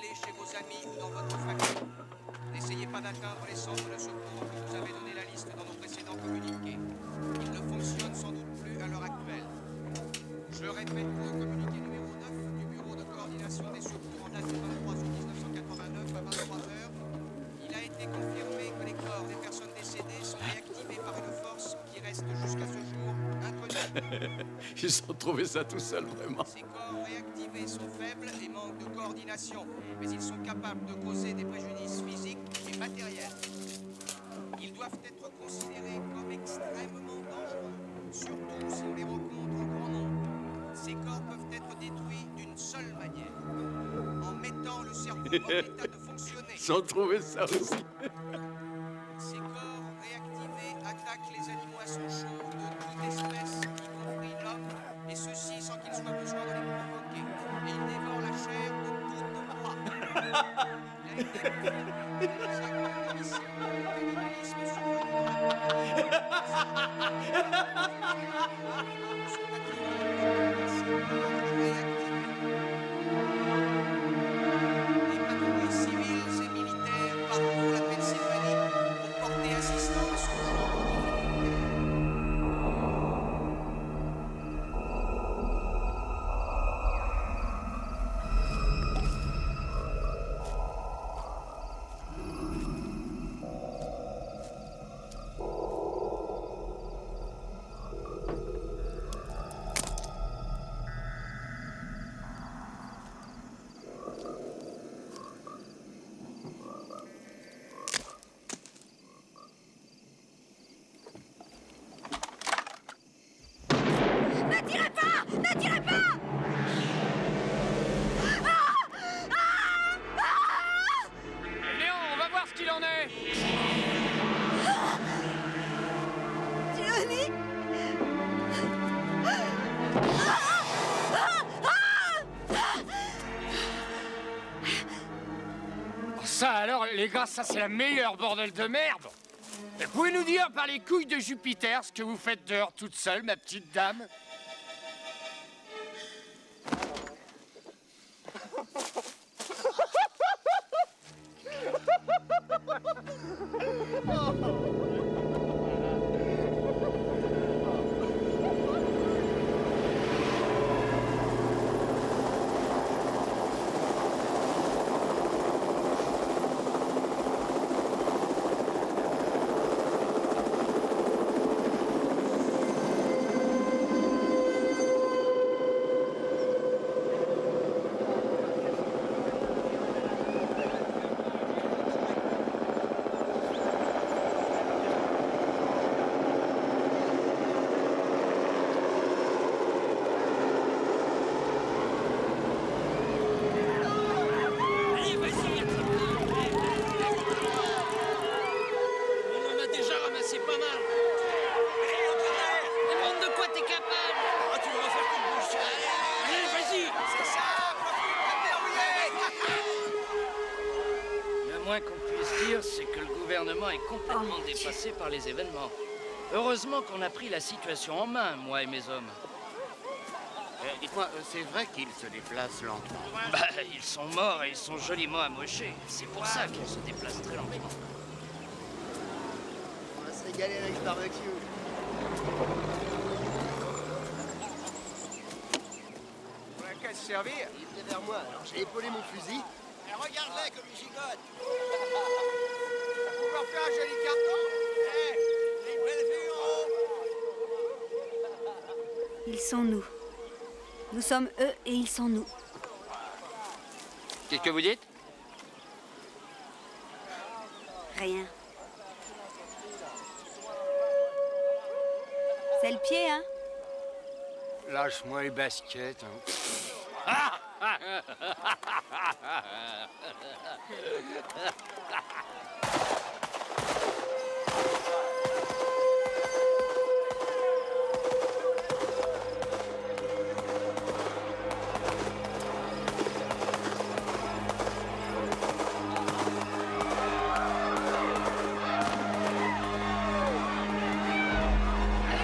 décédés chez vos amis ou dans votre famille. N'essayez pas d'atteindre les centres de secours que vous avez donné la liste dans nos précédents communiqués. Ils ne fonctionnent sans doute plus à l'heure actuelle. Je répète pour le communiqué numéro 9 du Bureau de coordination des secours en date du 23 août 1989 à 23h. Il a été confirmé que les corps des personnes décédées sont réactivés par une force qui reste jusqu'à ce jour inconnue. Ils ont trouvé ça tout seuls, vraiment. Ces corps réactivés sont faibles et manquent de coordination, mais ils sont capables de causer des préjudices physiques et matériels. Ils doivent être considérés comme extrêmement dangereux, surtout si on les rencontre en grand nombre. Ces corps peuvent être détruits d'une seule manière, en mettant le cerveau en état de fonctionner. Ils ont trouvé ça aussi. Ces corps réactivés attaquent les animaux à sang chaud de toute espèce, y compris l'homme, et ceci sans qu'il soit besoin de les provoquer. Et ils dévorent la chair de toute proie. Il a été confirmé que les actes de cannibalisme survenus dans la Les patrouilles civiles et militaires parcourent la Pennsylvanie pour porter assistance aux gens en difficulté. Ne tirez pas! Ne tirez pas! Léon, on va voir ce qu'il en est. Johnny! Ça alors, les gars, ça c'est la meilleure bordel de merde. Et pouvez nous dire par les couilles de Jupiter ce que vous faites dehors toute seule, ma petite dame? Allez, vas-y, on en a déjà ramassé pas mal. Demande de quoi t'es capable. Ah, tu devrais faire comme bouche. Allez, vas-y. C'est ça, Le moins qu'on puisse dire, c'est que le gouvernement est complètement dépassé par les événements. Heureusement qu'on a pris la situation en main, moi et mes hommes. Dites-moi, c'est vrai qu'ils se déplacent lentement? Bah, ils sont morts et ils sont joliment amochés. C'est pour ça qu'ils se déplacent très lentement. On va se régaler avec ce barbecue. On a qu'à se servir. Il venait vers moi, alors j'ai épaulé mon fusil. Et regarde-les comme ils gigotent. Vous leur faire un joli carton. Les belles vues en haut. Ils sont nous. Nous sommes eux et ils sont nous. Qu'est-ce que vous dites? Rien. C'est le pied, hein? Lâche-moi les baskets.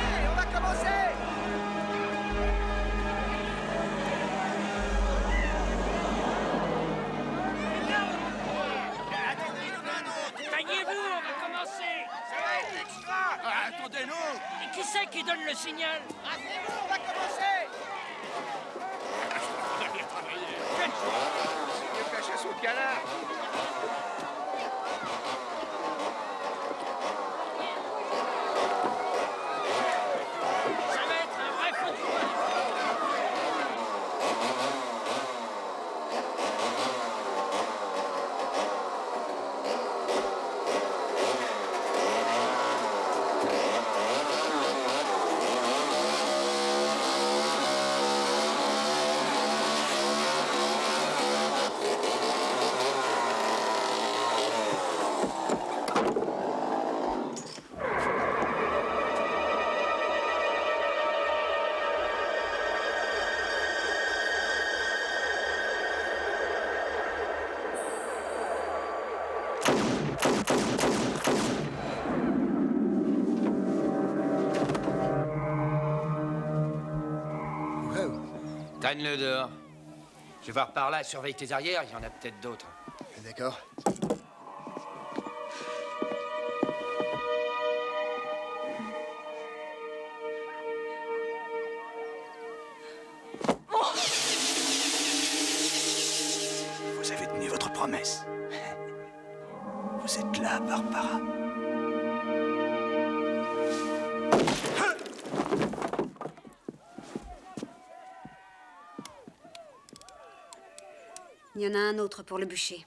Allez, on va commencer. attendez, non! Et qui c'est qui donne le signal? Rassurez-vous, on va commencer! C'est mieux que la chasse au canard! Ça va être un vrai feu de joie. Traîne-le dehors. Je vais voir par là, surveille tes arrières, il y en a peut-être d'autres. D'accord. Vous avez tenu votre promesse. Vous êtes là, Barbara. Il y en a un autre pour le bûcher.